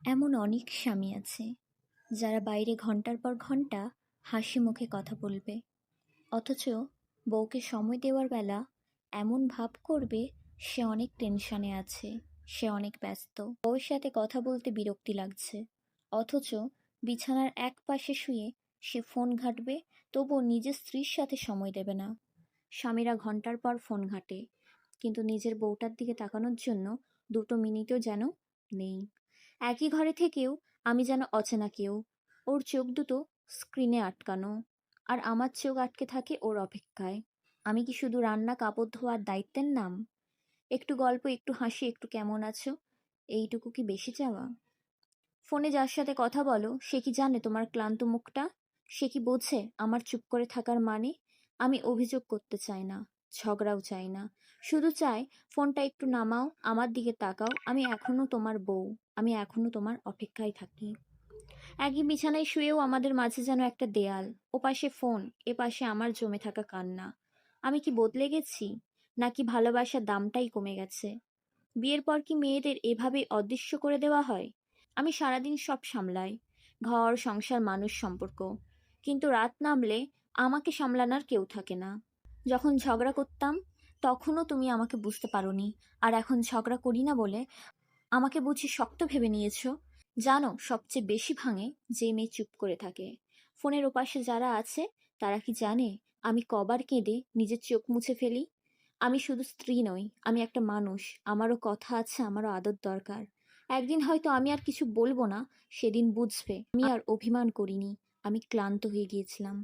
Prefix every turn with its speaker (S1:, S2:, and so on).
S1: এমন অনেক স্বামী আছে যারা বাইরে ঘন্টার পর ঘন্টা হাসি মুখে কথা বলবে, অথচ বউকে সময় দেওয়ার বেলা এমন ভাব করবে সে অনেক টেনশনে আছে, সে অনেক ব্যস্ত, বউয়ের সাথে কথা বলতে বিরক্তি লাগছে, অথচ বিছানার এক পাশে শুয়ে সে ফোন ঘাঁটবে, তবুও নিজের স্ত্রীর সাথে সময় দেবে না। স্বামীরা ঘন্টার পর ফোন ঘাঁটে, কিন্তু নিজের বউটার দিকে তাকানোর জন্য 2 মিনিটও যেন নেই। একই ঘরে থেকেও আমি যেন অচেনা কেউ। ওর চোখ দুটো স্ক্রিনে আটকানো, আর আমার চোখ আটকে থাকে ওর অপেক্ষায়। আমি কি শুধু রান্না, কাপড় ধোয়ার দায়িত্বের নাম? একটু গল্প, একটু হাসি, একটু কেমন আছো, এইটুকু কি বেশি চাওয়া? ফোনে যার সাথে কথা বলো সে কি জানে তোমার ক্লান্ত মুখটা? সে কি বোঝে আমার চুপ করে থাকার মানে? আমি অভিযোগ করতে চাই না, ঝগড়াও চাই না, শুধু চাই ফোনটা একটু নামাও, আমার দিকে তাকাও, আমি এখনো তোমার বউ, আমি এখনো তোমার অপেক্ষায় থাকি। একই বিছানায় শুয়েও আমাদের মাঝে যেন একটা দেয়াল, ওপাশে ফোন, এপাশে আমার জমে থাকা কান্না। আমি কি বদলে গেছি, নাকি ভালোবাসার দামটাই কমে গেছে? বিয়ের পর কি মেয়েদের এভাবেই অদৃশ্য করে দেওয়া হয়? আমি সারাদিন সব সামলাই, ঘর, সংসার, মানুষ, সম্পর্ক, কিন্তু রাত নামলে আমাকে সামলানোর কেউ থাকে না। যখন ঝগড়া করতাম তখনও তুমি আমাকে বুঝতে পারোনি, আর এখন ঝগড়া করি না বলে আমাকে বুঝি শক্ত ভেবে নিয়েছো? জানো, সবচেয়ে বেশি ভাঙে যে মেয়ে চুপ করে থাকে। ফোনের ওপাশে যারা আছে তারা কি জানে আমি কবার কেঁদে নিজের চোখ মুছে ফেলি? আমি শুধু স্ত্রী নই, আমি একটা মানুষ, আমারও কথা আছে, আমারও আদর দরকার। একদিন হয়তো আমি আর কিছু বলবো না, সেদিন বুঝবে আমি আর অভিমান করিনি, আমি ক্লান্ত হয়ে গিয়েছিলাম।